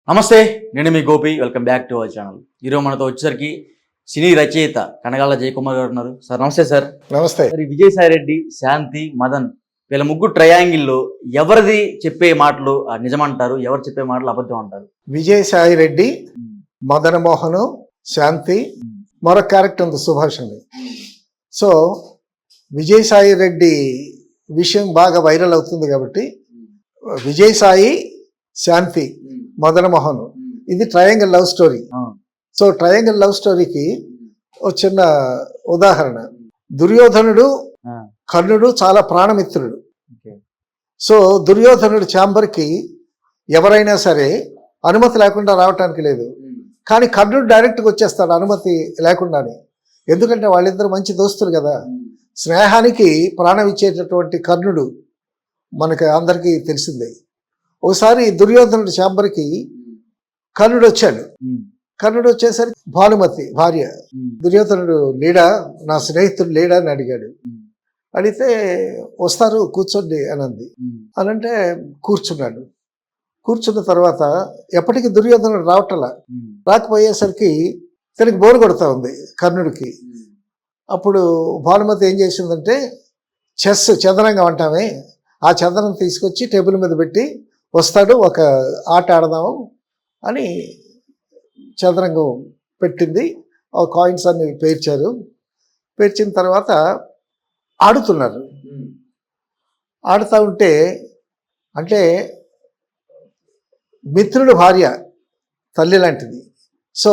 నమస్తే, నేను మీ Gopi. Welcome back to our channel. ఈరోజు మనతో వచ్చేసరికి సినీ రచయిత కనగాల జయకుమార్ గారు ఉన్నారు. సార్ నమస్తే. సార్ నమస్తే. మరి విజయసాయి రెడ్డి, శాంతి, మదన్ వీళ్ళ ముగ్గురు ట్రయాంగిల్లో ఎవరిది చెప్పే మాటలు నిజమంటారు, ఎవరు చెప్పే మాటలు అబద్ధం అంటారు? విజయసాయి రెడ్డి, మదన్ మోహన్, శాంతి, మరొక క్యారెక్టర్ ఉంది సుభాష్ అని. సో విజయసాయి రెడ్డి విషయం బాగా వైరల్ అవుతుంది కాబట్టి విజయసాయి, శాంతి, మదన్ మోహన్ ఇది triangle love story. So triangle love స్టోరీకి ఒక చిన్న ఉదాహరణ, దుర్యోధనుడు కర్ణుడు చాలా ప్రాణమిత్రుడు. సో దుర్యోధనుడు ఛాంబర్కి ఎవరైనా సరే అనుమతి లేకుండా రావటానికి లేదు, కానీ కర్ణుడు డైరెక్ట్గా వచ్చేస్తాడు అనుమతి లేకుండానే. ఎందుకంటే వాళ్ళిద్దరు మంచి దోస్తులు కదా. స్నేహానికి ప్రాణం ఇచ్చేటటువంటి కర్ణుడు మనకు అందరికీ తెలిసిందే. ఒకసారి దుర్యోధనుడు ఛాంబర్కి కర్ణుడు వచ్చాడు. కర్ణుడు వచ్చేసరికి భానుమతి భార్య దుర్యోధనుడు లేడా, నా స్నేహితుడు లేడా అని అడిగాడు. అడిగితే వస్తారు కూర్చోండి అనంది. అనంటే కూర్చున్నాడు. కూర్చున్న తర్వాత ఎప్పటికీ దుర్యోధనుడు రావటలా. రాకపోయేసరికి తనకి బోరు కొడతా ఉంది కర్ణుడికి. అప్పుడు భానుమతి ఏం చేసిందంటే చదరంగం అంటామే, ఆ చదరం తీసుకొచ్చి టేబుల్ మీద పెట్టి వస్తాడు ఒక ఆట ఆడదాము అని చదరంగం పెట్టింది. ఆ కాయిన్స్ అన్ని పేర్చారు. పేర్చిన తర్వాత ఆడుతున్నారు. ఆడుతూ ఉంటే అంటే మిత్రుడు భార్య తల్లి లాంటిది. సో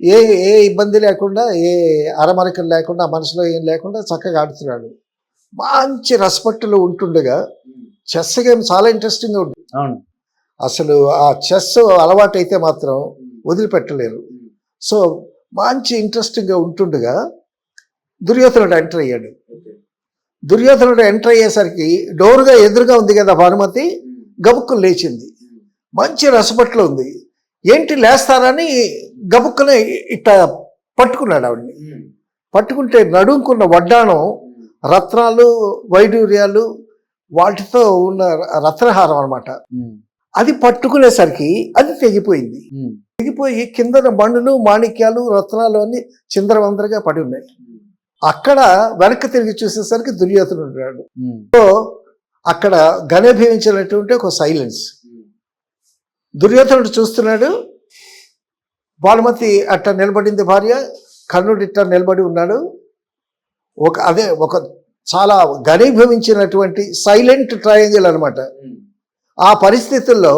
ఏ ఏ ఇబ్బంది లేకుండా, ఏ అరమరికలు లేకుండా, మనసులో ఏం లేకుండా చక్కగా ఆడుతున్నాడు. మంచి రెస్పెక్ట్లో ఉంటుండగా చెస్ గేమ్ చాలా ఇంట్రెస్టింగ్గా ఉంటుంది. అసలు ఆ చెస్ అలవాటు అయితే మాత్రం వదిలిపెట్టలేరు. సో మంచి ఇంట్రెస్టింగ్గా ఉంటుండగా దుర్యోధనుడు ఎంటర్ అయ్యాడు. దుర్యోధనుడు ఎంటర్ అయ్యేసరికి డోరుగా ఎదురుగా ఉంది కదా భానుమతి, గబుక్కులు లేచింది. మంచి రసపట్లో ఉంది. ఏంటి లేస్తారని గబుక్కునే ఇట్ట పట్టుకున్నాడు ఆవిడ్ని. పట్టుకుంటే నడుముకున్న వడ్డాణం రత్నాలు, వైడూర్యాలు వాటితో ఉన్న రత్నహారం అనమాట. అది పట్టుకునేసరికి అది తెగిపోయింది. తెగిపోయి కింద మణులు, మాణిక్యాలు, రత్నాలు అన్ని చిందరవందరగా పడి ఉన్నాయి. అక్కడ వెనక్కి తిరిగి చూసేసరికి దుర్యోధనుడు ఉన్నాడు. సో అక్కడ ఘనీభవించినటువంటి ఒక సైలెన్స్. దుర్యోధనుడు చూస్తున్నాడు, భానుమతి అట్ట నిలబడింది భార్య, కర్ణుడు ఇట్ట నిలబడి ఉన్నాడు. ఒక చాలా ఘనీభవించినటువంటి సైలెంట్ ట్రయాంగిల్ అనమాట. ఆ పరిస్థితుల్లో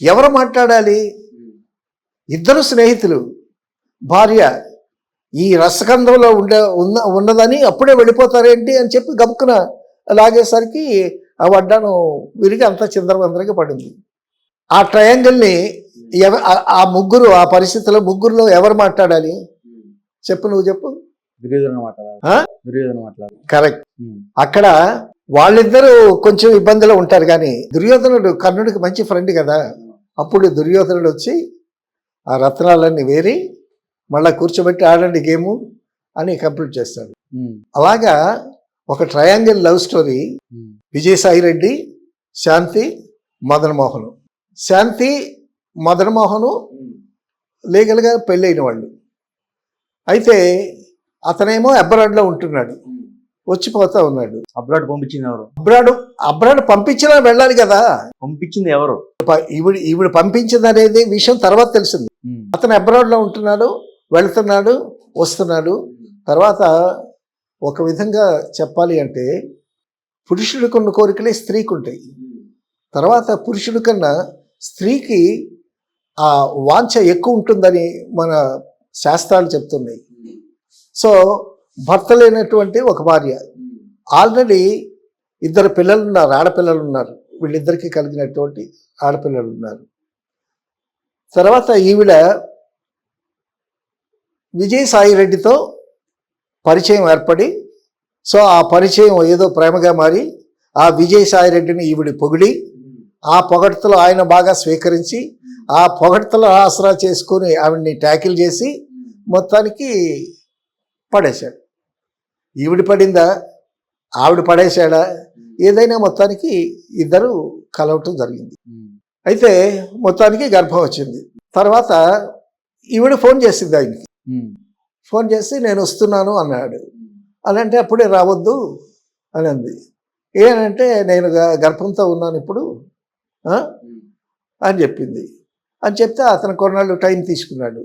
ఎవరు మాట్లాడాలి? ఇద్దరు స్నేహితులు, భార్య ఈ రసకందంలో ఉన్నదని అప్పుడే వెళ్ళిపోతారేంటి అని చెప్పి గబుక్కున లాగేసరికి ఆ వడ్డాను విరిగి అంతా చిందరవందరగా పడింది. ఆ ట్రయాంగిల్ని ఆ ముగ్గురు, ఆ పరిస్థితుల్లో ముగ్గురులో ఎవరు మాట్లాడాలి చెప్పు, నువ్వు చెప్పు. కరెక్ట్. అక్కడ వాళ్ళిద్దరూ కొంచెం ఇబ్బందిలో ఉంటారు, కానీ దుర్యోధనుడు కర్ణుడికి మంచి ఫ్రెండ్ కదా. అప్పుడు దుర్యోధనుడు వచ్చి ఆ రత్నాలన్నీ వేరి మళ్ళీ కూర్చోబెట్టి ఆడండి గేము అని కంప్లీట్ చేస్తాడు. అలాగా ఒక triangle love story. Vijayasai Reddy, Shanti, Madan Mohan. Shanti, Madan Mohan లీగల్గా పెళ్ళైన వాళ్ళు. అయితే అతనేమో అబ్రాడ్లో ఉంటున్నాడు, వచ్చిపోతా ఉన్నాడు. అబ్రాడ్ పంపించింది ఎవరు? అబ్రాడ్ పంపించినా వెళ్ళాలి కదా. పంపించింది ఎవరు? ఈవిడ పంపించింది అనేది విషయం తర్వాత తెలిసింది. అతను అబ్రాడ్లో ఉంటున్నాడు, వెళ్తున్నాడు, వస్తున్నాడు. తర్వాత ఒక విధంగా చెప్పాలి అంటే పురుషుడికి ఉన్న కోరికలే స్త్రీకి ఉంటాయి. తర్వాత పురుషుడి కన్నా స్త్రీకి ఆ వాంఛ ఎక్కువ ఉంటుందని మన శాస్త్రాలు చెప్తున్నాయి. సో భర్త లేనటువంటి ఒక భార్య, ఆల్రెడీ ఇద్దరు పిల్లలు ఉన్నారు, ఆడపిల్లలు ఉన్నారు. వీళ్ళిద్దరికీ కలిగినటువంటి ఆడపిల్లలు ఉన్నారు. తర్వాత ఈవిడ విజయసాయి రెడ్డితో పరిచయం ఏర్పడి, సో ఆ పరిచయం ఏదో ప్రేమగా మారి ఆ విజయసాయి రెడ్డిని ఈవిడ పొగిడి, ఆ పొగడ్తలో ఆయన బాగా స్వీకరించి, ఆ పొగడ్తలో ఆసరా చేసుకొని ఆవిడ్ని ట్యాకిల్ చేసి మొత్తానికి పడేశాడు. ఈవిడ పడిందా, ఆవిడ పడేశాడా, ఏదైనా మొత్తానికి ఇద్దరు కలవటం జరిగింది. అయితే మొత్తానికి గర్భం వచ్చింది. తర్వాత ఈవిడ ఫోన్ చేసింది ఆయనకి. ఫోన్ చేసి నేను వస్తున్నాను అన్నాడు. అని అంటే అప్పుడే రావద్దు అని అంది. ఏనంటే నేను గర్భంతో ఉన్నాను ఇప్పుడు అని చెప్పింది. అని చెప్తే అతను కొన్నాళ్ళు టైం తీసుకున్నాడు.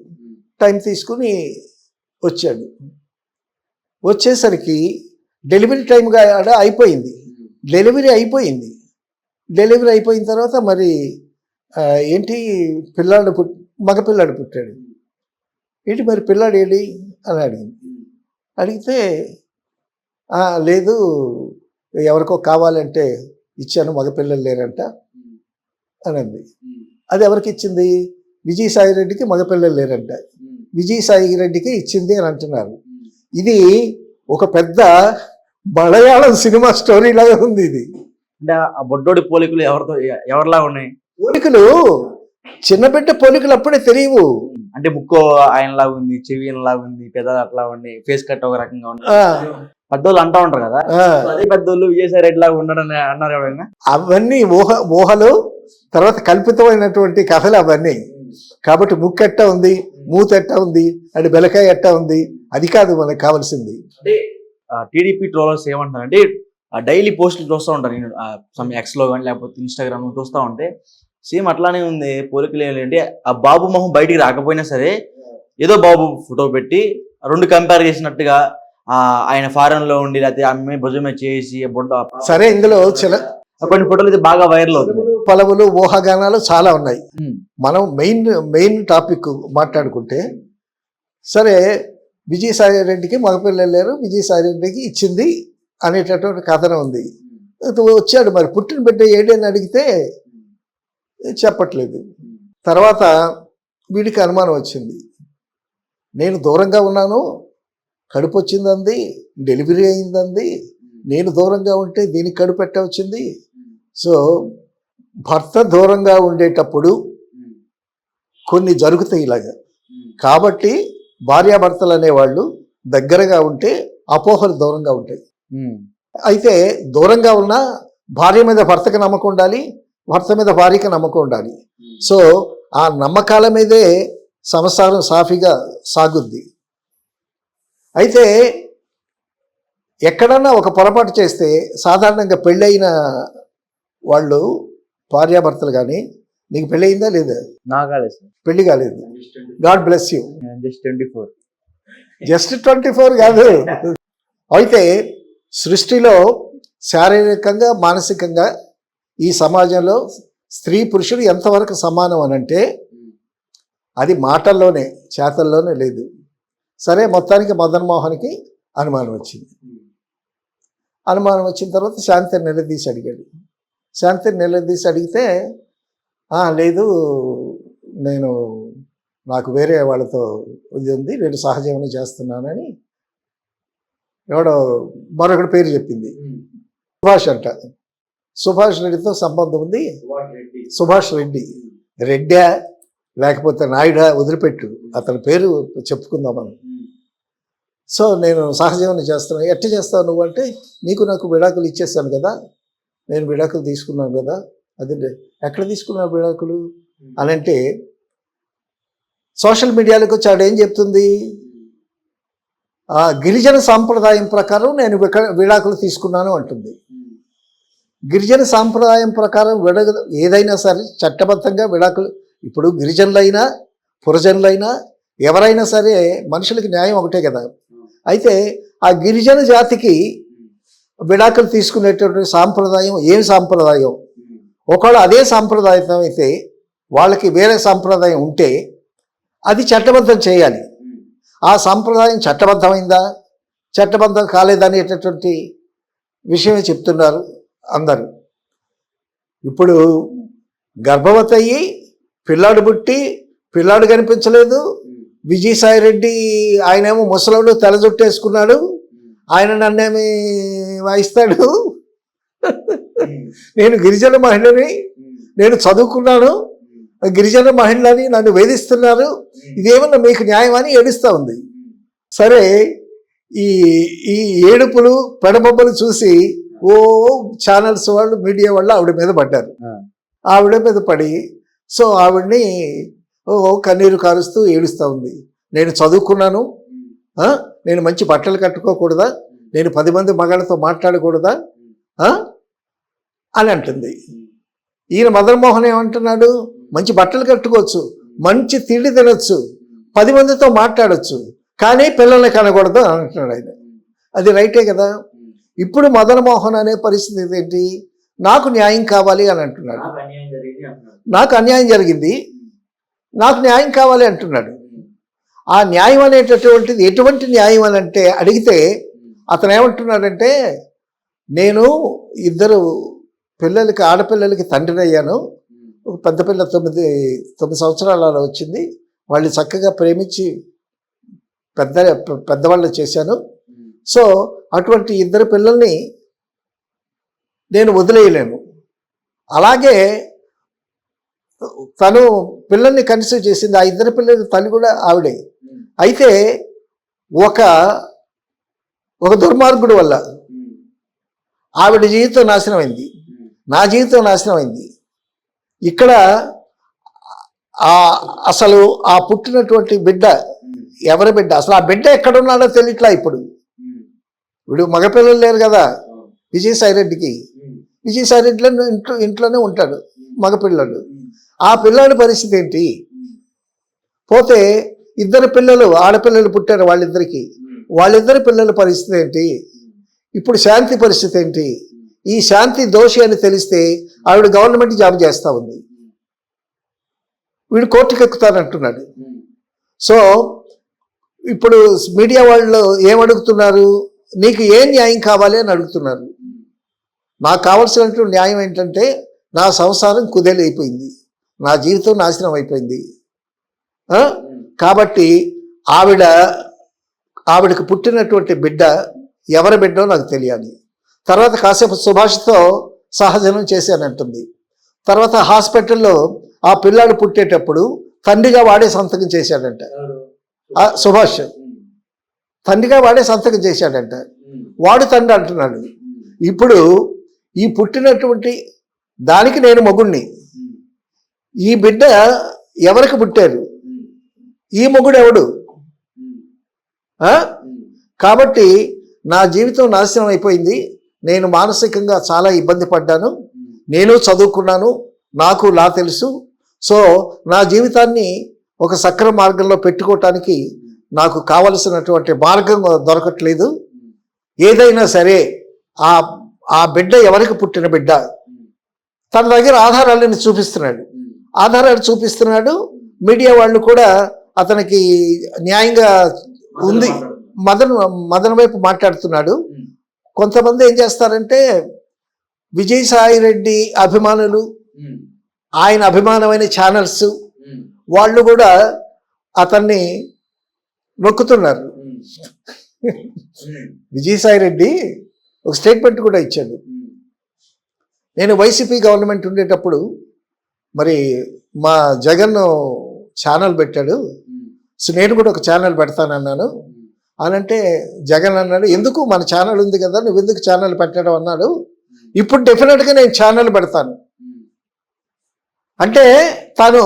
టైం తీసుకుని వచ్చాడు. వచ్చేసరికి డెలివరీ టైంగా అయిపోయింది. డెలివరీ అయిపోయిన తర్వాత మరి ఏంటి మగపిల్లాడు పుట్టాడు. ఏంటి మరి పిల్లాడు ఏంటి అని అడిగితే లేదు ఎవరికో కావాలంటే ఇచ్చాను, మగపిల్లలు లేరంట అని అంది. అది ఎవరికి ఇచ్చింది? విజయసాయి రెడ్డికి మగపిల్లలు లేరంట, విజయసాయి రెడ్డికి ఇచ్చింది అని అంటున్నారు. ఇది ఒక పెద్ద మలయాళం సినిమా స్టోరీ లాగా ఉంది ఇది. అంటే ఆ బొడ్డోడి పోలికలు ఎవరిలా ఉన్నాయి? పోలికలు చిన్న బిడ్డ పోలికలు అప్పుడే తెలియవు. అంటే ముక్కో ఆయనలాగా ఉంది, చెవి లాగా ఉంది, పెద్దలు అట్లా ఉంది, ఫేస్ కట్ ఒక రకంగా ఉంది. పెద్దోళ్ళు అంటా ఉంటారు కదా, అదే పెద్దోళ్ళు విజయసాయి రెడ్డి లాగా ఉండడం అన్నారు ఎవరైనా? అవన్నీ ఊహలు, తర్వాత కల్పితమైనటువంటి కథలు అవన్నీ. కాబట్టి ముక్కు ఎట్టా ఉంది, మూత ఎట్టా ఉంది, అంటే బెలకాయ ఎట్టా ఉంది, అది కాదు మనకు కావాల్సింది. అంటే టీడీపీ ట్రోలర్స్ ఏమంటారు అంటే, డైలీ పోస్టులు చూస్తూ ఉంటాను నేను, సమ్ ఎక్స్లో కానీ లేకపోతే ఇన్స్టాగ్రామ్ చూస్తూ ఉంటే సేమ్ అట్లానే ఉంది పోలికలు. ఏంటంటే ఆ బాబు మొహం బయటికి రాకపోయినా సరే ఏదో బాబు ఫోటో పెట్టి రెండు కంపేర్ చేసినట్టుగా, ఆయన ఫారెన్ లో ఉండి లేకపోతే ఆమె భుజమే చేసి బొడ్డ. సరే, ఇందులో కొన్ని ఫోటోలు అయితే బాగా వైరల్ అవుతుంది. పలవులు ఊహాగానాలు చాలా ఉన్నాయి. మనం మెయిన్ టాపిక్ మాట్లాడుకుంటే, సరే విజయసాయి రెడ్డికి మగపిల్లలు లేరు, విజయసాయి రెడ్డికి ఇచ్చింది అనేటటువంటి కథనం ఉంది. వచ్చాడు, మరి పుట్టిన బిడ్డ ఏంటి అని అడిగితే చెప్పట్లేదు. తర్వాత వీడికి అనుమానం వచ్చింది, నేను దూరంగా ఉన్నాను, కడుపు వచ్చిందంది, డెలివరీ అయిందంది, నేను దూరంగా ఉంటే దీనికి కడుపు ఎట్ట వచ్చింది. సో భర్త దూరంగా ఉండేటప్పుడు కొన్ని జరుగుతాయి ఇలాగా. కాబట్టి భార్యాభర్తలు అనేవాళ్ళు దగ్గరగా ఉంటే అపోహలు దూరంగా ఉంటాయి. అయితే దూరంగా ఉన్న భార్య మీద భర్తకి నమ్మకం ఉండాలి, భర్త మీద భార్యకి నమ్మకం ఉండాలి. సో ఆ నమ్మకాల మీదే సంసారం సాఫీగా సాగుద్ది. అయితే ఎక్కడన్నా ఒక పొరపాటు చేస్తే సాధారణంగా పెళ్ళైన వాళ్ళు భార్యాభర్తలు కానీ, నీకు పెళ్ళి అయిందా లేదా? పెళ్లి కాలేదు, గాడ్ బ్లెస్ యూ. జస్ట్ 24 కాదు. అయితే సృష్టిలో శారీరకంగా మానసికంగా ఈ సమాజంలో స్త్రీ పురుషుడు ఎంతవరకు సమానం అనంటే అది మాటల్లోనే, చేతల్లోనే లేదు. సరే, మొత్తానికి మదన్ మోహన్కి అనుమానం వచ్చింది. అనుమానం వచ్చిన తర్వాత శాంతిని నిలదీసి అడిగాడు. శాంతిని నిలదీసి అడిగితే లేదు, నాకు వేరే వాళ్ళతో ఇది ఉంది, నేను సహజీవనం చేస్తున్నానని ఎవడో మరొకటి పేరు చెప్పింది. సుభాష్ అంట. సుభాష్ రెడ్డితో సంబంధం ఉంది. సుభాష్ రెడ్డి, రెడ్డా లేకపోతే నాయుడా వదిలిపెట్టు, అతని పేరు చెప్పుకుందాం మనం. సో నేను సహజీవనం చేస్తున్నాను. ఎట్ట చేస్తావు నువ్వు అంటే, నీకు నాకు విడాకులు ఇచ్చేస్తాను కదా, నేను విడాకులు తీసుకున్నాను కదా. అదే, ఎక్కడ తీసుకున్నావు విడాకులు అని అంటే, సోషల్ మీడియాలోకి వచ్చి ఆడేం చెప్తుంది, గిరిజన సాంప్రదాయం ప్రకారం నేను విడాకులు తీసుకున్నాను అంటుంది. గిరిజన సాంప్రదాయం ప్రకారం ఏదైనా సరే చట్టబద్ధంగా విడాకులు, ఇప్పుడు గిరిజనులైనా పురజనులైనా ఎవరైనా సరే మనుషులకి న్యాయం ఒకటే కదా. అయితే ఆ గిరిజన జాతికి విడాకులు తీసుకునేటటువంటి సాంప్రదాయం ఏం సాంప్రదాయం? ఒకవేళ అదే సాంప్రదాయం అయితే వాళ్ళకి వేరే సాంప్రదాయం ఉంటే అది చట్టబద్ధం చేయాలి. ఆ సాంప్రదాయం చట్టబద్ధమైందా, చట్టబద్ధం కాలేదనేటటువంటి విషయమే చెప్తున్నారు అందరూ. ఇప్పుడు గర్భవతి అయ్యి పిల్లాడు పుట్టి, పిల్లాడు కనిపించలేదు. విజయసాయి రెడ్డి ఆయనేమో ముసలోడు, తెల్ల జుట్టేసుకున్నాడు, ఆయన నన్నేమి వాయిస్తాడు. నేను గిరిజన మహిళని, నేను చదువుకున్నాను, గిరిజన మహిళని నన్ను వేధిస్తున్నారు, ఇదేమన్నా మీకు న్యాయం అని ఏడుస్తూ ఉంది. సరే, ఈ ఏడుపులు పెడబొబ్బలు చూసి ఛానల్స్ వాళ్ళు, మీడియా వాళ్ళు ఆవిడ మీద పడ్డారు. ఆవిడ మీద పడి సో ఆవిడ్ని కన్నీరు కారుస్తూ ఏడుస్తూ ఉంది. నేను చదువుకున్నాను, నేను మంచి బట్టలు కట్టుకోకూడదా, నేను 10 మంది మగాళ్ళతో మాట్లాడకూడదా అని అంటుంది. ఈయన మదన్ మోహన్ ఏమంటున్నాడు, మంచి బట్టలు కట్టుకోవచ్చు, మంచి తిండి తినొచ్చు, 10 మందితో మాట్లాడచ్చు, కానీ పిల్లల్ని కనకూడదు అంటున్నాడు ఆయన. అది రైటే కదా. ఇప్పుడు మదన్ మోహన్ అనే పరిస్థితి ఏంటి, నాకు న్యాయం కావాలి అని అంటున్నాడు. నాకు అన్యాయం జరిగింది, నాకు న్యాయం కావాలి అంటున్నాడు. ఆ న్యాయం అనేటటువంటిది ఎటువంటి న్యాయం అని అంటే అడిగితే అతను ఏమంటున్నాడంటే, నేను 2 పిల్లలకి, ఆడపిల్లలకి తండ్రిని అయ్యాను. పెద్ద పిల్ల 9 సంవత్సరాలు అలా వచ్చింది. వాళ్ళు చక్కగా ప్రేమించి పెద్దవాళ్ళు చేశాను. సో అటువంటి 2 పిల్లల్ని నేను వదిలేయలేను. అలాగే తను పిల్లల్ని కన్సీవ్ చేసింది, ఆ 2 పిల్లల తల్లి కూడా ఆవిడే. అయితే ఒక దుర్మార్గుడు వల్ల ఆవిడ జీవితం నాశనం అయింది, నా జీవితం నాశనం అయింది. ఇక్కడ అసలు ఆ పుట్టినటువంటి బిడ్డ ఎవరి బిడ్డ, అసలు ఆ బిడ్డ ఎక్కడున్నాడో తెలియట్లా. ఇప్పుడు మగపిల్లలు లేరు కదా విజయసాయిరెడ్డికి. విజయసాయిరెడ్డిలో ఇంట్లోనే ఉంటాడు మగపిల్లడు. ఆ పిల్లాడి పరిస్థితి ఏంటి? పోతే 2 పిల్లలు, ఆడపిల్లలు పుట్టారు వాళ్ళిద్దరికి, వాళ్ళిద్దరి పిల్లల పరిస్థితి ఏంటి? ఇప్పుడు శాంతి పరిస్థితి ఏంటి? ఈ శాంతి దోషి అని తెలిస్తే ఆవిడ గవర్నమెంట్ జాబ్ చేస్తూ ఉంది, వీడు కోర్టుకు ఎక్కుతానంటున్నాడు. సో ఇప్పుడు మీడియా వాళ్ళు ఏమడుగుతున్నారు, నీకు ఏ న్యాయం కావాలి అని అడుగుతున్నారు. నాకు కావాల్సినటువంటి న్యాయం ఏంటంటే, నా సంసారం కుదేలైపోయింది, నా జీవితం నాశనం అయిపోయింది. కాబట్టి ఆవిడకు పుట్టినటువంటి బిడ్డ ఎవరి బిడ్డో నాకు తెలియాలి. తర్వాత కాసేపు సుభాష్తో సహజనం చేశానంటుంది. తర్వాత హాస్పిటల్లో ఆ పిల్లాడు పుట్టేటప్పుడు తండ్రిగా వాడే సంతకం చేశాడంట. సుభాష్ తండ్రిగా వాడే సంతకం చేశాడంట. వాడు తండ్రి అంటున్నాడు. ఇప్పుడు ఈ పుట్టినటువంటి దానికి నేను మొగుణ్ణి, ఈ బిడ్డ ఎవరికి పుట్టారు, ఈ మొగుడు ఎవడు? కాబట్టి నా జీవితం నాశనం అయిపోయింది, నేను మానసికంగా చాలా ఇబ్బంది పడ్డాను, నేను చదువుకున్నాను, నాకు లా తెలుసు. సో నా జీవితాన్ని ఒక సక్రమ మార్గంలో పెట్టుకోవటానికి నాకు కావలసినటువంటి మార్గం దొరకట్లేదు. ఏదైనా సరే ఆ బిడ్డ ఎవరికి పుట్టిన బిడ్డ, తన దగ్గర ఆధారాలను చూపిస్తున్నాడు. మీడియా వాళ్ళు కూడా అతనికి న్యాయంగా ఉంది, మదన్ వైపు మాట్లాడుతున్నాడు. కొంతమంది ఏం చేస్తారంటే, విజయసాయిరెడ్డి అభిమానులు, ఆయన అభిమానమైన ఛానల్స్ వాళ్ళు కూడా అతన్ని నొక్కుతున్నారు. విజయసాయిరెడ్డి ఒక స్టేట్మెంట్ కూడా ఇచ్చాడు. నేను వైసీపీ గవర్నమెంట్ ఉండేటప్పుడు మరి మా జగన్ ఛానల్ పెట్టాడు, సో నేను కూడా ఒక ఛానల్ పెడతానన్నాను అని అంటే జగన్ అన్నాడు, ఎందుకు, మన ఛానల్ ఉంది కదా, నువ్వు ఎందుకు ఛానల్ పెట్టడం అన్నాడు. ఇప్పుడు డెఫినెట్గా నేను ఛానల్ పెడతాను అంటే తాను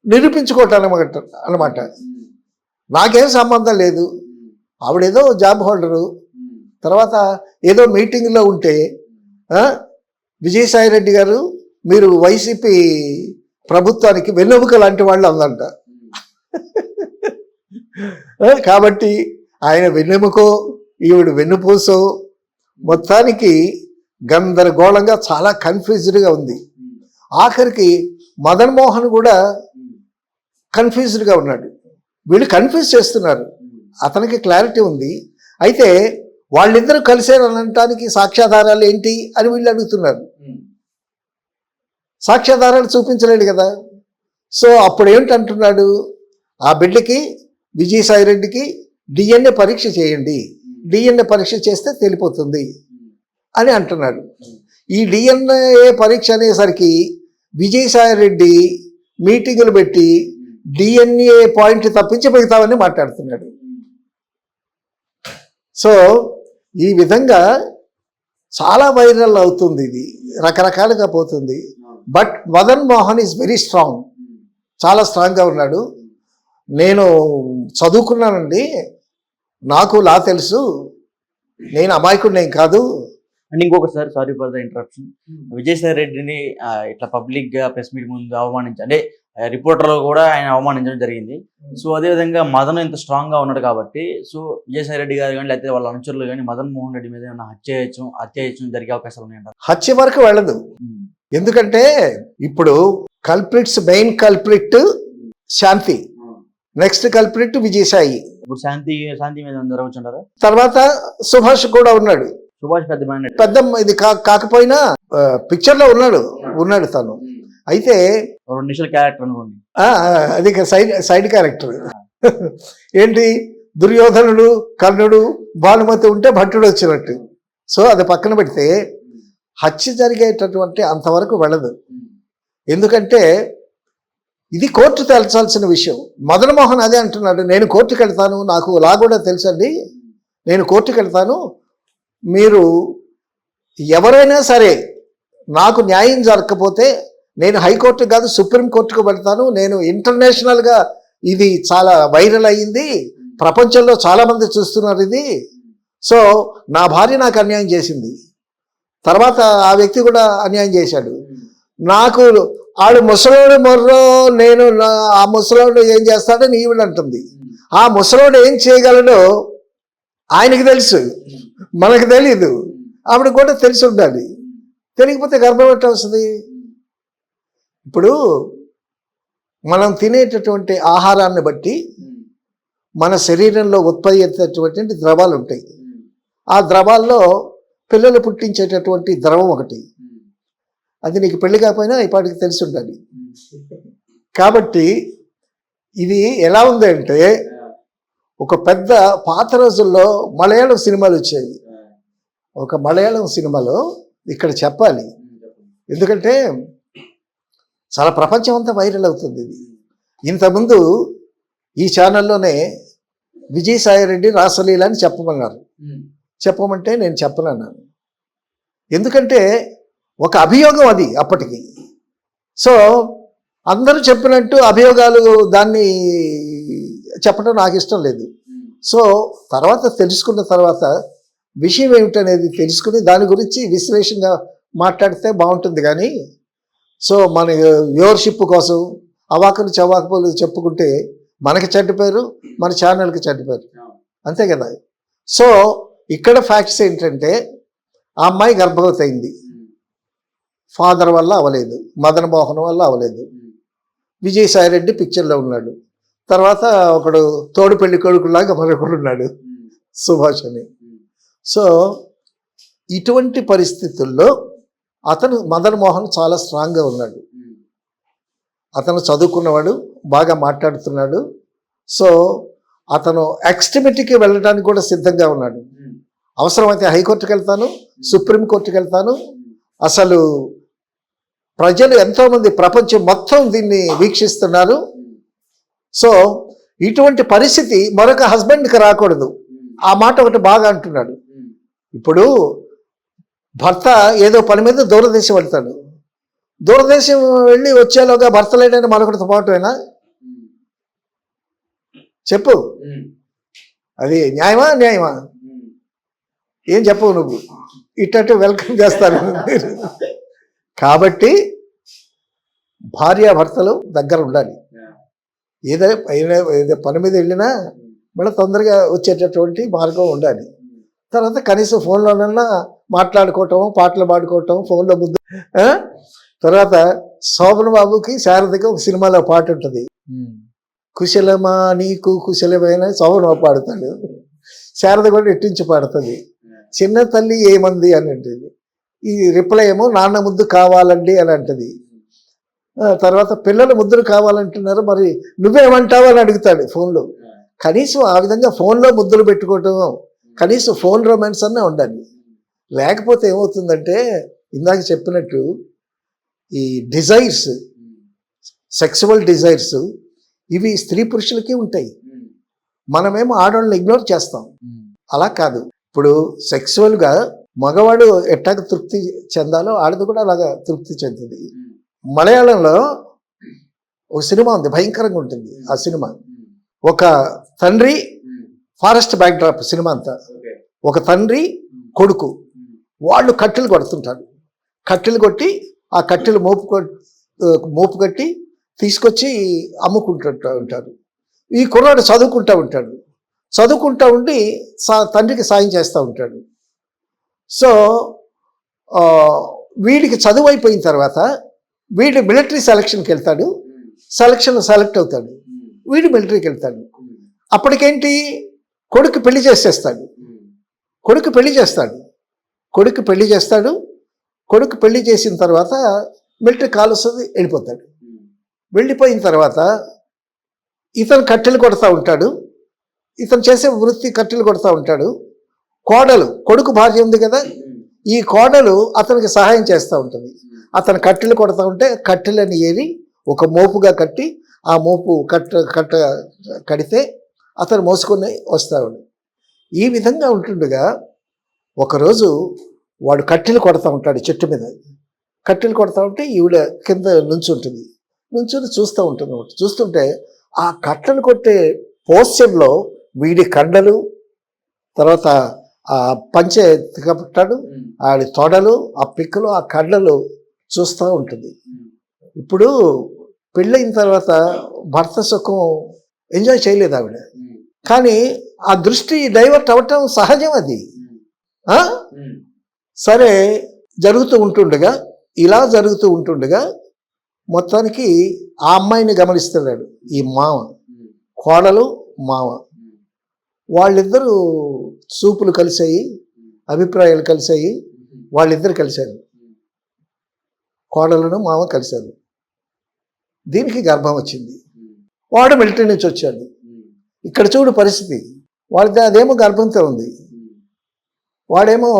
నిరూపించుకోవటాను అన్నమాట. నాకేం సంబంధం లేదు, ఆవిడేదో జాబ్ హోల్డరు. తర్వాత ఏదో మీటింగ్లో ఉంటే విజయసాయిరెడ్డి గారు మీరు వైసీపీ ప్రభుత్వానికి వెన్నెముక లాంటి వాళ్ళు అందంట. కాబట్టి ఆయన వెన్నెముకో ఈవిడ వెన్నుపూసో మొత్తానికి గందరగోళంగా చాలా కన్ఫ్యూజ్డ్గా ఉంది. ఆఖరికి మదన్ మోహన్ కూడా కన్ఫ్యూజ్డ్గా ఉన్నాడు. వీళ్ళు కన్ఫ్యూజ్ చేస్తున్నారు, అతనికి క్లారిటీ ఉంది. అయితే వాళ్ళిద్దరూ కలిసేరనటానికి సాక్ష్యాధారాలు ఏంటి అని వీళ్ళు అడుగుతున్నారు. సాక్ష్యాధారాలు చూపించలేడు కదా. సో అప్పుడు ఏమిటంటున్నాడు, ఆ బిడ్డకి విజయసాయిరెడ్డికి డిఎన్ఏ పరీక్ష చేయండి, డిఎన్ఏ పరీక్ష చేస్తే తెలిపోతుంది అని అంటున్నాడు. ఈ డిఎన్ఏ పరీక్ష అనేసరికి విజయసాయిరెడ్డి మీటింగులు పెట్టి డిఎన్ఏ పాయింట్ తప్పించి మిగతావన్నీ మాట్లాడుతున్నాడు. సో ఈ విధంగా చాలా వైరల్ అవుతుంది, ఇది రకరకాలుగా పోతుంది. But Madan Mohan is very strong. చాలా స్ట్రాంగ్గా ఉన్నాడు. నేను చదువుకున్నానండి, నాకు లా తెలుసు, నేను అమాయకుడిని ఏం కాదు. అండ్ ఇంకొకసారి, sorry for the interruption, Vijayasai రెడ్డిని ఇట్లా పబ్లిక్ గా ప్రెస్ మీట్ ముందు అవమానించి, అంటే రిపోర్టర్లు కూడా ఆయన అవమానించడం జరిగింది. సో అదే విధంగా మదన్ ఇంత స్ట్రాంగ్ గా ఉన్నాడు కాబట్టి, సో విజయసాయి రెడ్డి గారు కానీ లేకపోతే వాళ్ళ అనుచరులు కానీ మదన్ మోహన్ రెడ్డి మీద ఏమైనా హత్య జరిగే అవకాశాలు ఉన్నాయంట. హత్య వరకు వెళ్ళదు. ఎందుకంటే ఇప్పుడు కల్ప్రిట్స్, మెయిన్ కల్ప్రిట్ శాంతి, నెక్స్ట్ కల్ప్రిట్ విజయసాయి, ఇప్పుడు శాంతి మీద జరగచ్చుంటారా? తర్వాత సుభాష్ కూడా ఉన్నాడు. సుభాష్ పెద్ద ఇది కాకపోయినా పిక్చర్ లో ఉన్నాడు తను. అయితే 2 నిమిషాల క్యారెక్టర్ అనుకోండి, అది సైడ్ క్యారెక్టర్. ఏంటి, దుర్యోధనుడు, కర్ణుడు, భానుమతి ఉంటే భట్టుడు వచ్చినట్టు. సో అది పక్కన పెడితే హత్య జరిగేటటువంటి అంతవరకు వెళ్ళదు. ఎందుకంటే ఇది కోర్టు తేల్చాల్సిన విషయం. మదన్ మోహన్ అదే అంటున్నాడు, నేను కోర్టుకు వెళ్తాను, నాకు లా కూడా తెలుసండి, నేను కోర్టుకు వెళ్తాను, మీరు ఎవరైనా సరే నాకు న్యాయం జరగకపోతే నేను హైకోర్టుకు కాదు సుప్రీంకోర్టుకు వెళ్తాను, నేను ఇంటర్నేషనల్గా ఇది చాలా వైరల్ అయ్యింది, ప్రపంచంలో చాలామంది చూస్తున్నారు ఇది. సో నా భార్య నాకు అన్యాయం చేసింది, తర్వాత ఆ వ్యక్తి కూడా అన్యాయం చేశాడు, నాకు ఆడు ముసలోడు మొర్రో, నేను ఆ ముసలోడు ఏం చేస్తాడని ఈవిడ అంటుంది. ఆ ముసలోడు ఏం చేయగలడో ఆయనకి తెలుసు, మనకు తెలీదు, ఆవిడ కూడా తెలిసి ఉండాలి. తెలియకపోతే గర్భం ఎట్లా వస్తుంది? ఇప్పుడు మనం తినేటటువంటి ఆహారాన్ని బట్టి మన శరీరంలో ఉత్పత్తి అయ్యేటటువంటి ద్రవాలు ఉంటాయి. ఆ ద్రవాల్లో పిల్లలు పుట్టించేటటువంటి ద్రవం ఒకటి, అది నీకు పెళ్లి కాకపోయినా ఇప్పటికి తెలిసి ఉండాలి. కాబట్టి ఇది ఎలా ఉంది అంటే, ఒక పెద్ద పాత రోజుల్లో మలయాళం సినిమాలు వచ్చాయి. ఒక మలయాళం సినిమాలో ఇక్కడ చెప్పాలి, ఎందుకంటే చాలా ప్రపంచం అంతా వైరల్ అవుతుంది ఇది. ఇంతకుముందు ఈ ఛానల్లోనే విజయసాయి రెడ్డి రాసలీల అని చెప్పమన్నారు. చెప్పమంటే నేను చెప్పనన్నాను, ఎందుకంటే ఒక అభియోగం అది అప్పటికి. సో అందరూ చెప్పినట్టు అభియోగాలు దాన్ని చెప్పడం నాకు ఇష్టం లేదు. సో తర్వాత తెలుసుకున్న తర్వాత విషయం ఏమిటనేది తెలుసుకుని దాని గురించి విశ్లేషణగా మాట్లాడితే బాగుంటుంది. కానీ సో మన వ్యూవర్షిప్ కోసం అవాకులు చవాకులు చెప్పుకుంటే మనకి చెడ్డ పేరు, మన ఛానల్కి చెడ్డ పేరు, అంతే కదా. సో ఇక్కడ ఫ్యాక్ట్స్ ఏంటంటే, ఆ అమ్మాయి గర్భవతి అయింది, ఫాదర్ వల్ల అవ్వలేదు, మదన్ మోహన్ వల్ల అవ్వలేదు, విజయసాయి రెడ్డి పిక్చర్లో ఉన్నాడు, తర్వాత ఒకడు తోడు పెళ్లి కొడుకులాగా మరొకడు ఉన్నాడు, సుభాష్ అని. సో ఇటువంటి పరిస్థితుల్లో అతను మదన్ మోహన్ చాలా స్ట్రాంగ్గా ఉన్నాడు. అతను చదువుకున్నవాడు, బాగా మాట్లాడుతున్నాడు. సో అతను ఎక్స్ట్రీమిటీకి వెళ్ళడానికి కూడా సిద్ధంగా ఉన్నాడు. అవసరమైతే హైకోర్టుకి వెళ్తాను, సుప్రీంకోర్టుకి వెళ్తాను. అసలు ప్రజలు ఎంతోమంది, ప్రపంచం మొత్తం దీన్ని వీక్షిస్తున్నారు. సో ఇటువంటి పరిస్థితి మరొక హస్బెండ్కి రాకూడదు. ఆ మాట ఒకటి బాగా అంటున్నాడు. ఇప్పుడు భర్త ఏదో పని మీద దూరదేశం వెళ్తాడు, దూరదేశం వెళ్ళి వచ్చేలోగా భర్త లేడని మరొకటితో పాటునా? చెప్పు, అది న్యాయమా? ఏం చెప్పవు నువ్వు, ఇట్టట్టు వెల్కమ్ చేస్తారు. కాబట్టి భార్యాభర్తలు దగ్గర ఉండాలి. ఏదో పని మీద వెళ్ళినా మళ్ళీ తొందరగా వచ్చేటటువంటి మార్గం ఉండాలి. తర్వాత కనీసం ఫోన్లోనన్నా మాట్లాడుకోవటం, పాటలు పాడుకోవటం, ఫోన్లో ముద్దు. తర్వాత శోభన్ బాబుకి శారదకి ఒక సినిమాలో పాట ఉంటుంది, కుశలమా నీకు కుశలమైన, శోభన్ బాబు పాడుతాడు, శారద కూడా ఎట్టించి పాడుతుంది, చిన్న తల్లి ఏమంది అని అంటుంది. ఈ రిప్లై ఏమో నాన్న ముద్దు కావాలండి అని అంటది. తర్వాత పిల్లలు ముద్దులు కావాలంటున్నారు, మరి నువ్వేమంటావు అని అడుగుతాడు ఫోన్లో. కనీసం ఆ విధంగా ఫోన్లో ముద్దులు పెట్టుకోవటం, కనీసం ఫోన్ రొమాన్స్ అనే ఉండాలి. లేకపోతే ఏమవుతుందంటే, ఇందాక చెప్పినట్టు ఈ డిజైర్స్, సెక్సువల్ డిజైర్స్ ఇవి స్త్రీ పురుషులకి ఉంటాయి. మనమేమో ఆడవాళ్ళని ఇగ్నోర్ చేస్తాం. అలా కాదు. ఇప్పుడు సెక్సువల్గా మగవాడు ఎట్టాగ తృప్తి చెందాలో ఆడది కూడా అలాగా తృప్తి చెందుతుంది. మలయాళంలో ఒక సినిమా ఉంది, భయంకరంగా ఉంటుంది ఆ సినిమా. ఒక తండ్రి, ఫారెస్ట్ బ్యాక్డ్రాప్ సినిమా అంతా. ఒక తండ్రి కొడుకు, వాళ్ళు కట్టెలు కొడుతుంటారు. కట్టెలు కొట్టి ఆ కట్టెలు మోపు కట్టి తీసుకొచ్చి అమ్ముకుంటూ ఉంటారు. ఈ కుర్రాడు చదువుకుంటూ ఉండి తండ్రికి సాయం చేస్తూ ఉంటాడు. సో వీడికి చదువు అయిపోయిన తర్వాత వీడు మిలిటరీ సెలక్షన్కి వెళ్తాడు. సెలెక్ట్ అవుతాడు. వీడు మిలిటరీకి వెళ్తాడు. అప్పటికేంటి, కొడుకు పెళ్లి చేస్తాడు. కొడుకు పెళ్లి చేసిన తర్వాత మిలిటరీ కాల్ వస్తుంది, వెళ్ళిపోతాడు. వెళ్ళిపోయిన తర్వాత ఇతను కట్టెలు కొడతా ఉంటాడు. ఇతను చేసే వృత్తి కట్టెలు కొడతా ఉంటాడు. కొడుకు భార్య ఉంది కదా, ఈ కోడలు అతనికి సహాయం చేస్తూ ఉంటుంది. అతను కట్టెలు కొడతా ఉంటే కట్టెలని ఏరి ఒక మోపుగా కట్టి, ఆ మోపు కడితే అతను మోసుకొని వస్తాడు. ఈ విధంగా ఉంటుండగా ఒకరోజు వాడు కట్టెలు కొడతా ఉంటాడు. చెట్టు మీద కట్టెలు కొడతా ఉంటే ఈవిడ కింద నుంచుంటుంది. చూస్తూ ఉంటుంది. చూస్తుంటే ఆ కట్టెలు కొట్టే పోస్చర్లో వీడి కండలు, తర్వాత ఆ పంచె ఎత్తుకపట్టాడు, ఆడి తొడలు, ఆ పిక్కలు, ఆ కండలు చూస్తూ ఉంటుంది. ఇప్పుడు పెళ్ళయిన తర్వాత భర్త సుఖం ఎంజాయ్ చేయలేదు ఆవిడ. కానీ ఆ దృష్టి డైవర్ట్ అవ్వటం సహజం అది. సరే, ఇలా జరుగుతూ ఉంటుండగా మొత్తానికి ఆ అమ్మాయిని గమనిస్తున్నాడు ఈ మామ, కోడలు మామ. వాళ్ళిద్దరూ చూపులు కలిసాయి, అభిప్రాయాలు కలిసాయి. వాళ్ళిద్దరు కలిశారు, కోడలను మామ కలిశారు. దీనికి గర్భం వచ్చింది. వాడు మిలిటరీ నుంచి వచ్చాడు. ఇక్కడ చూడు పరిస్థితి, వాడిది అదేమో గర్భంతో ఉంది, వాడేమో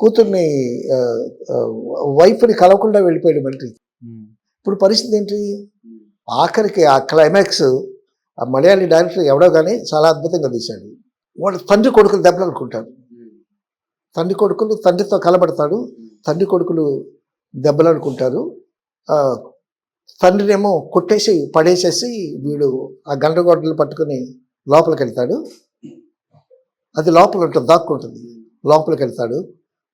కూతుర్ని వైఫ్ని కలవకుండా వెళ్ళిపోయాడు మిలిటరీ. ఇప్పుడు పరిస్థితి ఏంటి? ఆఖరికి ఆ క్లైమాక్స్ ఆ మలయాళీ డైరెక్టర్ ఎవడో కానీ చాలా అద్భుతంగా తీశాడు. వాడు తండ్రి కొడుకులు దెబ్బలు అనుకుంటాడు. తండ్రితో కలబడతాడు. తండ్రి కొడుకులు దెబ్బలు అనుకుంటారు. తండ్రినేమో కొట్టేసి పడేసేసి వీడు ఆ గండ్రగొడ్డలు పట్టుకుని లోపలికి వెళ్తాడు. అది లోపల ఉంటుంది, దాక్కుంటుంది. లోపలికి వెళ్తాడు.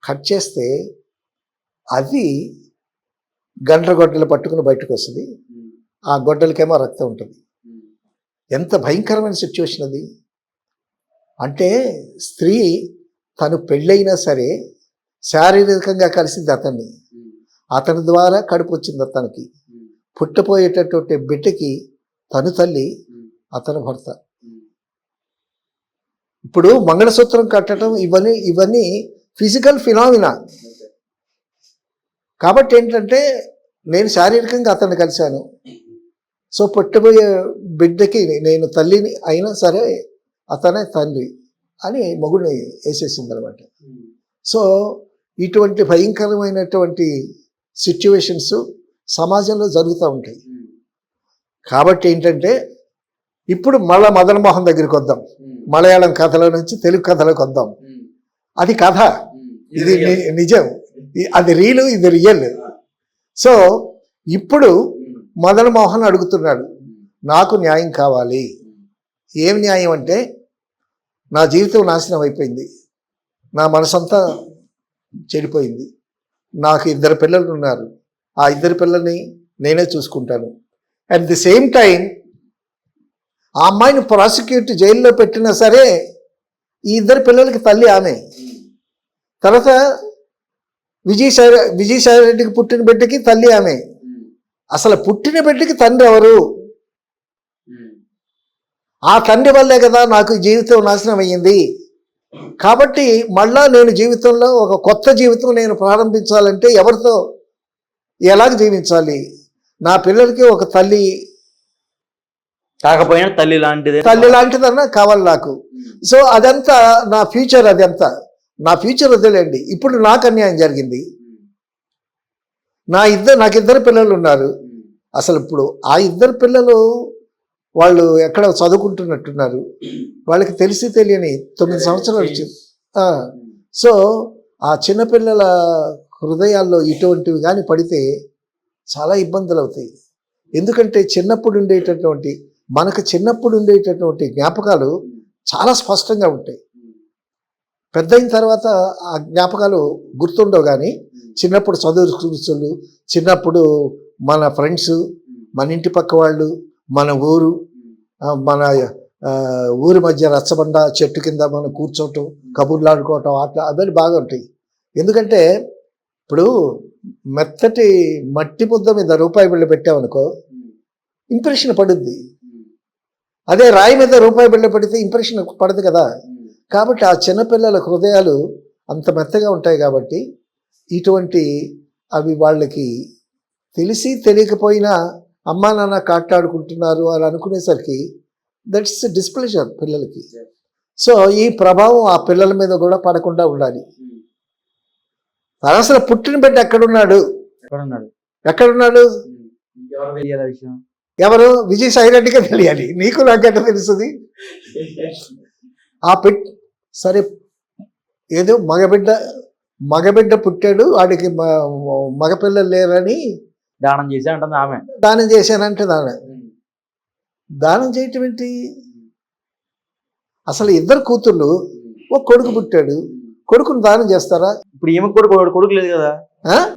కట్ చేస్తే అది గండ్రగొడ్డలు పట్టుకుని బయటకు వస్తుంది. ఆ గొడ్డలకేమో రక్తం ఉంటుంది. ఎంత భయంకరమైన సిచ్యువేషన్ అది. అంటే స్త్రీ తను పెళ్ళైనా సరే శారీరకంగా కలిసింది అతన్ని, అతని ద్వారా కడుపు వచ్చింది అతనికి. పుట్టపోయేటటువంటి బిడ్డకి తను తల్లి, అతను భర్త. ఇప్పుడు మంగళసూత్రం కట్టడం ఇవన్నీ ఫిజికల్ ఫినామినా. కాబట్టి ఏంటంటే నేను శారీరకంగా అతన్ని కలిశాను, సో పుట్టబోయే బిడ్డకి నేను తల్లిని అయినా సరే అతనే తండ్రి అని మొగుడిని వేసేసింది అనమాట. సో ఇటువంటి భయంకరమైనటువంటి సిచ్యువేషన్స్ సమాజంలో జరుగుతూ ఉంటాయి. కాబట్టి ఏంటంటే ఇప్పుడు మళ్ళా మదన్ మోహన్ దగ్గరికి వద్దాం. మలయాళం కథల నుంచి తెలుగు కథలోకి వద్దాం. అది కథ, ఇది నిజం, అది రీలు, ఇది రియల్. సో ఇప్పుడు మదన్ మోహన్ అడుగుతున్నాడు, నాకు న్యాయం కావాలి. ఏం న్యాయం అంటే, నా జీవితం నాశనం అయిపోయింది, నా మనసంతా చెడిపోయింది, నాకు 2 పిల్లలు ఉన్నారు, ఆ 2 పిల్లల్ని నేనే చూసుకుంటాను. అట్ ది సేమ్ టైం ఆ అమ్మాయిని ప్రాసిక్యూట్ జైల్లో పెట్టినా సరే ఈ 2 పిల్లలకి తల్లి ఆమె. తర్వాత విజయసాయి రెడ్డికి పుట్టిన బిడ్డకి తల్లి ఆమె. అసలు పుట్టిన బిడ్డకి తండ్రి ఎవరు? ఆ తండ్రి వల్లే కదా నాకు జీవితం నాశనం అయ్యింది. కాబట్టి మళ్ళా నేను జీవితంలో ఒక కొత్త జీవితం నేను ప్రారంభించాలంటే ఎవరితో, ఎలాగ జీవించాలి? నా పిల్లలకి ఒక తల్లి కాకపోయినా తల్లి లాంటిదన్నా కావాలి నాకు. సో అదంతా నా ఫ్యూచర్, నా ఫ్యూచర్ వదిలేండి. ఇప్పుడు నాకు అన్యాయం జరిగింది. నాకు 2 పిల్లలు ఉన్నారు. అసలు ఇప్పుడు ఆ 2 పిల్లలు వాళ్ళు ఎక్కడ చదువుకుంటున్నట్టున్నారు, వాళ్ళకి తెలిసి తెలియని 9 సంవత్సరాలు వచ్చింది. సో ఆ చిన్నపిల్లల హృదయాల్లో ఇటువంటివి కానీ పడితే చాలా ఇబ్బందులు అవుతాయి. ఎందుకంటే మనకు చిన్నప్పుడు ఉండేటటువంటి జ్ఞాపకాలు చాలా స్పష్టంగా ఉంటాయి. పెద్ద అయిన తర్వాత ఆ జ్ఞాపకాలు గుర్తుండవు, కానీ చిన్నప్పుడు చదువు కూర్చోలు, చిన్నప్పుడు మన ఫ్రెండ్స్, మన ఇంటి పక్క వాళ్ళు, మన ఊరు, మన ఊరి మధ్య రచ్చబండ చెట్టు కింద మనం కూర్చోవటం, కబుర్లు ఆడుకోవటం, అట్లా అవన్నీ బాగా ఉంటాయి. ఎందుకంటే ఇప్పుడు మెత్తటి మట్టి ముద్ద మీద రూపాయి బిళ్ళ పెట్టామనుకో ఇంప్రెషన్ పడుద్ది. అదే రాయి మీద రూపాయి బిళ్ళ పెడితే ఇంప్రెషన్ పడదు కదా. కాబట్టి ఆ చిన్నపిల్లల హృదయాలు అంత మెత్తగా ఉంటాయి. కాబట్టి ఇటువంటి అవి వాళ్ళకి తెలిసి తెలియకపోయినా అమ్మా నాన్న కాట్లాడుకుంటున్నారు అని అనుకునేసరికి దట్స్ డిస్ప్లెజర్ పిల్లలకి. సో ఈ ప్రభావం ఆ పిల్లల మీద కూడా పడకుండా ఉండాలి. అసలు పుట్టిన బిడ్డ ఎక్కడున్నాడు? ఎవరు? విజయసాయిరెడ్డిగా తెలియాలి. నీకు నాకెట్ట తెలుస్తుంది? ఆ సరే ఏదో మగబిడ్డ పుట్టాడు, వాడికి మగపిల్లలు లేరని దానం చేసి అంటుంది ఆమె. దానం చేశానంటే దానం చేయటం ఏంటి? అసలు ఇద్దరు కూతుళ్ళు, ఒక కొడుకు పుట్టాడు, కొడుకును దానం చేస్తారా? ఇప్పుడు ఈమె కూడా కొడుకు లేదు కదా.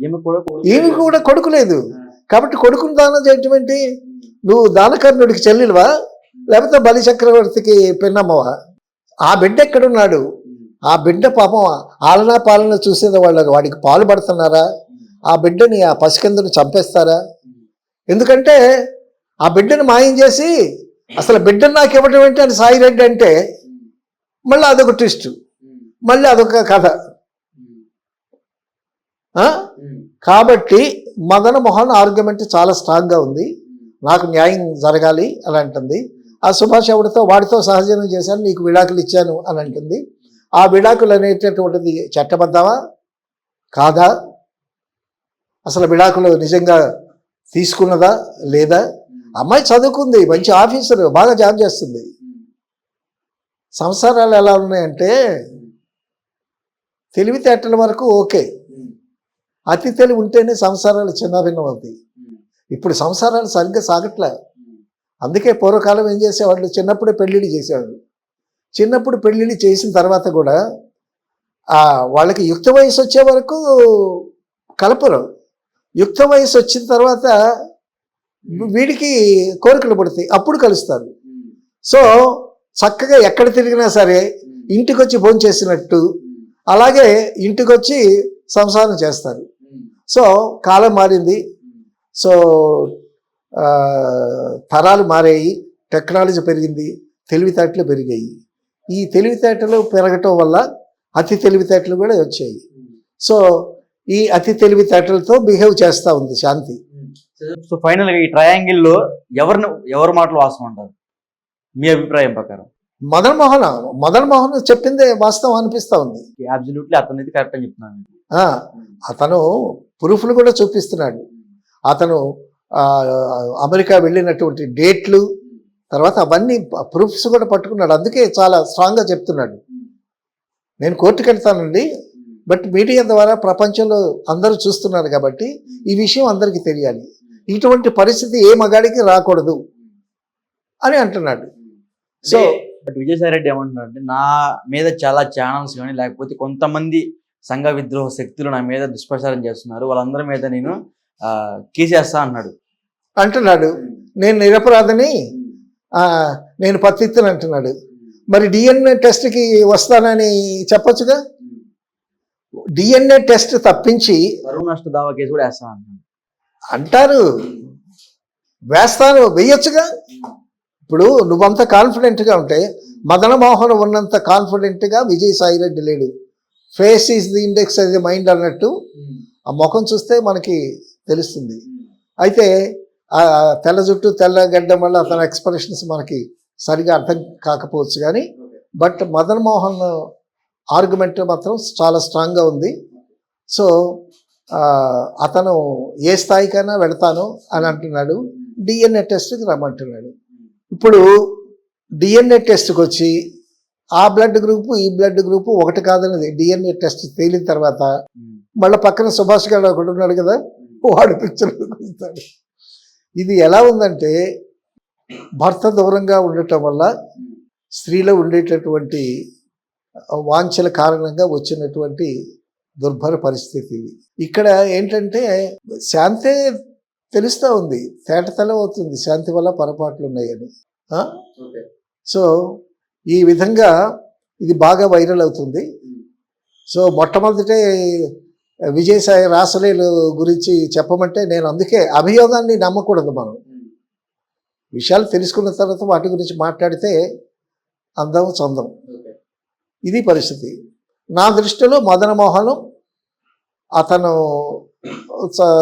ఈమె కూడా కొడుకు లేదు కాబట్టి కొడుకును దానం చేయటం ఏంటి? నువ్వు దానకర్ణుడికి చెల్లెలువా, లేకపోతే బలి చక్రవర్తికి పెన్నమ్మవా? ఆ బిడ్డ ఎక్కడున్నాడు? ఆ బిడ్డ పాపం ఆలనా పాలన చూసేది వాళ్ళకి, వాడికి పాలు పడుతున్నారా? ఆ బిడ్డని, ఆ పసికందుని చంపేస్తారా? ఎందుకంటే ఆ బిడ్డను మాయం చేసి అసలు బిడ్డను నాకు ఇవ్వడం ఏంటి అని సాయిరెడ్డి అంటే మళ్ళీ అదొక ట్విస్ట్, మళ్ళీ అదొక కథ. కాబట్టి మదన్ మోహన్ ఆర్గ్యుమెంట్ చాలా స్ట్రాంగ్గా ఉంది. నాకు న్యాయం జరగాలి అని అంటుంది. ఆ సుభాష్ వాడితో సహజీవనం చేశాను, నీకు విడాకులు ఇచ్చాను అని అంటుంది. ఆ విడాకులు అనేటటువంటిది చట్టబద్ధమా కాదా? అసలు విడాకులు నిజంగా తీసుకున్నదా లేదా? అమ్మాయి చదువుకుంది, మంచి ఆఫీసర్, బాగా జాబ్ చేస్తుంది. సంసారాలు ఎలా ఉన్నాయంటే తెలివితేటల వరకు ఓకే, అతి తెలివి ఉంటేనే సంసారాలు చిన్నభిన్నం అవుతాయి. ఇప్పుడు సంసారాలు సరిగ్గా సాగట్లే. అందుకే పూర్వకాలం ఏం చేసేవాళ్ళు, చిన్నప్పుడే పెళ్ళిళ్ళు చేసేవాళ్ళు. చిన్నప్పుడు పెళ్ళిళ్ళు చేసిన తర్వాత కూడా వాళ్ళకి యుక్త వయసు వచ్చే వరకు కలపరు. యుక్త వయసు వచ్చిన తర్వాత వీడికి కోరికలు పడతాయి, అప్పుడు కలుస్తారు. సో చక్కగా ఎక్కడ తిరిగినా సరే ఇంటికి వచ్చి భోజనం చేసినట్టు అలాగే ఇంటికి వచ్చి సంసారం చేస్తారు. సో కాలం మారింది, సో తరాలు మారాయి, టెక్నాలజీ పెరిగింది, తెలివితేటలు పెరిగాయి. ఈ తెలివితేటలు పెరగటం వల్ల అతి తెలివితేటలు కూడా వచ్చాయి. సో ఈ అతి తెలివితేటలతో బిహేవ్ చేస్తూ ఉంది శాంతి. సో ఫైనల్గా ఈ ట్రయాంగిల్లో ఎవరి మాటలు వాస్తవం అంటారు మీ అభిప్రాయం ప్రకారం? మదన్ మోహన్ చెప్పిందే వాస్తవం అనిపిస్తూ ఉంది. అబ్సల్యూట్లీ అతనైతే కరెక్ట్ అని చెప్తున్నాను. అతను ప్రూఫ్లు కూడా చూపిస్తున్నాడు. అతను అమెరికా వెళ్ళినటువంటి డేట్లు తర్వాత అవన్నీ ప్రూఫ్స్ కూడా పట్టుకున్నాడు. అందుకే చాలా స్ట్రాంగ్గా చెప్తున్నాడు, నేను కోర్టుకు వెళ్తానండి, బట్ మీడియా ద్వారా ప్రపంచంలో అందరూ చూస్తున్నారు కాబట్టి ఈ విషయం అందరికీ తెలియాలి, ఇటువంటి పరిస్థితి ఏ మగాడికి రాకూడదు అని అంటున్నాడు. సో బట్ విజయసాయి రెడ్డి ఏమంటున్నారంటే, నా మీద చాలా ఛానల్స్ కానీ లేకపోతే కొంతమంది సంఘ విద్రోహ శక్తులు నా మీద దుష్ప్రచారం చేస్తున్నారు, వాళ్ళందరి మీద నేను కేసేస్తా అంటున్నాడు. నేను నిరపరాధని, నేను పత్తిత్తుని అంటున్నాడు. మరి డిఎన్ఏ టెస్ట్కి వస్తానని చెప్పొచ్చుగా. డిఎన్ఏ టెస్ట్ తప్పించి నష్ట దావా కేసు కూడా వేస్తా అంటారు, వేయొచ్చుగా. ఇప్పుడు నువ్వంత కాన్ఫిడెంట్గా ఉంటే మదన్ మోహన్ ఉన్నంత కాన్ఫిడెంట్గా విజయసాయి రెడ్డి లేడు. Face is the index of the mind అన్నట్టు ఆ ముఖం చూస్తే మనకి తెలుస్తుంది. అయితే తెల్ల జుట్టు తెల్ల గడ్డం వల్ల అతని ఎక్స్ప్రెషన్స్ మనకి సరిగా అర్థం కాకపోవచ్చు, కానీ బట్ మదన్ మోహన్ ఆర్గ్యుమెంట్ మాత్రం చాలా స్ట్రాంగ్గా ఉంది. సో అతను ఏ స్థాయికైనా వెళతాను అని అంటున్నాడు. డిఎన్ఏ టెస్ట్కి రమ్మంటున్నాడు. ఇప్పుడు డిఎన్ఏ టెస్ట్కి వచ్చి ఆ బ్లడ్ గ్రూపు ఈ బ్లడ్ గ్రూపు ఒకటి కాదనేది డిఎన్ఏ టెస్ట్ తేలిన తర్వాత మళ్ళీ పక్కన సుభాష్ గారు ఒకటి ఉన్నాడు కదా, వాడు పిక్చర్ చూస్తాడు. ఇది ఎలా ఉందంటే భర్త దూరంగా ఉండటం వల్ల స్త్రీలో ఉండేటటువంటి వాంఛల కారణంగా వచ్చినటువంటి దుర్భర పరిస్థితి ఇది. ఇక్కడ ఏంటంటే శాంతే తెలుస్తూ ఉంది, తేటతెల్లం అవుతుంది శాంతి వల్ల పొరపాట్లు ఉన్నాయని. సో ఈ విధంగా ఇది బాగా వైరల్ అవుతుంది. సో మొట్టమొదటే విజయసాయి రాసలీల గురించి చెప్పమంటే నేను అందుకే అభియోగాన్ని నమ్మకూడదు. మనం విషయాలు తెలుసుకున్న తర్వాత వాటి గురించి మాట్లాడితే అందం చందం. ఇది పరిస్థితి. నా దృష్టిలో మదన మోహన్ అతను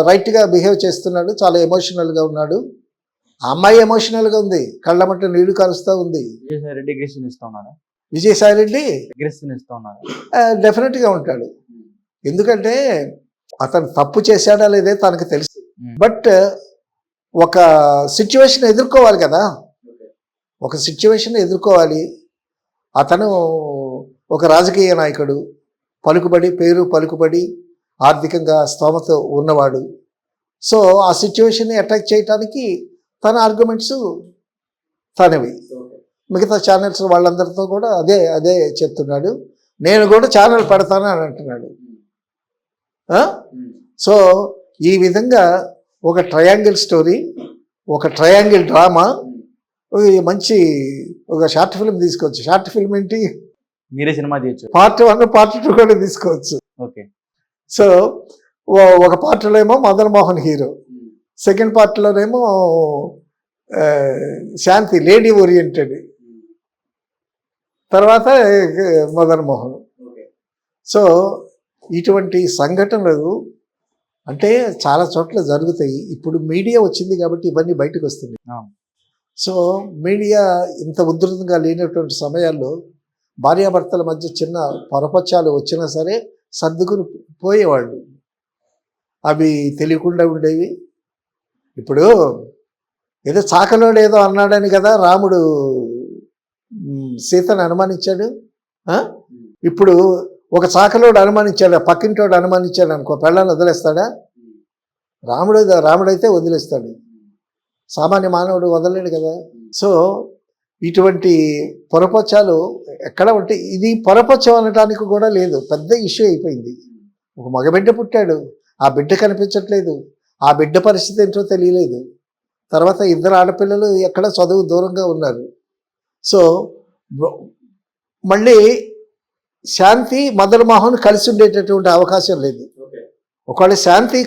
రైట్గా బిహేవ్ చేస్తున్నాడు, చాలా ఎమోషనల్గా ఉన్నాడు. ఆ అమ్మాయి ఎమోషనల్గా ఉంది, కళ్ళమట్ట నీళ్లు కలుస్తూ ఉంది. విజయసాయి రెడ్డి అగ్రెషన్ ఇస్తా ఉన్నారా? విజయసాయి రెడ్డి అగ్రెషన్ ఇస్తా ఉన్నారా? డెఫినెట్గా ఉంటాడు. ఎందుకంటే అతను తప్పు చేశాడా లేదే తనకు తెలుసు. బట్ ఒక సిచ్యువేషన్ ఎదుర్కోవాలి కదా, ఒక సిచ్యువేషన్ ఎదుర్కోవాలి. అతను ఒక రాజకీయ నాయకుడు, పేరు పలుకుబడి ఆర్థికంగా స్తోమత ఉన్నవాడు. సో ఆ సిచ్యువేషన్ని అటాక్ చేయడానికి తన ఆర్గ్యుమెంట్స్ తనవి. మిగతా ఛానల్స్ వాళ్ళందరితో కూడా అదే చెప్తున్నాడు. నేను కూడా ఛానల్ పెడతాను అని అంటున్నాడు. సో ఈ విధంగా ఒక ట్రయాంగిల్ స్టోరీ, ఒక ట్రయాంగిల్ డ్రామా, మంచి ఒక షార్ట్ ఫిల్మ్ తీసుకోవచ్చు. షార్ట్ ఫిల్మ్ ఏంటి, మీరే సినిమా తీయచ్చు. పార్ట్ 1 పార్ట్ 2 కూడా తీసుకోవచ్చు. ఓకే. సో ఒక పార్ట్లో ఏమో మదన్ మోహన్ హీరో, సెకండ్ పార్ట్లోనేమో శాంతి లేడీ ఓరియంటెడ్, తర్వాత మదన్ మోహన్. సో ఇటువంటి సంఘటనలు అంటే చాలా చోట్ల జరుగుతాయి. ఇప్పుడు మీడియా వచ్చింది కాబట్టి ఇవన్నీ బయటకు వస్తుంది. సో మీడియా ఇంత ఉధృతంగా లేనటువంటి సమయాల్లో భార్యాభర్తల మధ్య చిన్న పొరపచ్చాలు వచ్చినా సరే సర్దుకుని పోయేవాళ్ళు, అవి తెలియకుండా ఉండేవి. ఇప్పుడు ఏదో చాకలోడు ఏదో అన్నాడని కదా రాముడు సీతను అనుమానించాడు. ఇప్పుడు ఒక చాకలోడు అనుమానించాడు, పక్కింటోడు అనుమానించాడు అనుకో, పెళ్ళాన్ని వదిలేస్తాడా? రాముడైతే వదిలేస్తాడు, సామాన్య మానవుడు వదలలేడు కదా. సో ఇటువంటి పొరపచ్చాలు ఎక్కడ ఉంటే ఇది పొరపచ్చం అనడానికి కూడా లేదు, పెద్ద ఇష్యూ అయిపోయింది. ఒక మగబిడ్డ పుట్టాడు, ఆ బిడ్డ కనిపించట్లేదు, ఆ బిడ్డ పరిస్థితి ఏంటో తెలియలేదు. తర్వాత 2 ఆడపిల్లలు ఎక్కడ చదువు దూరంగా ఉన్నారు. సో మళ్ళీ శాంతి మదన్ మోహన్ కలిసి ఉండేటటువంటి అవకాశం లేదు. ఒకవేళ శాంతి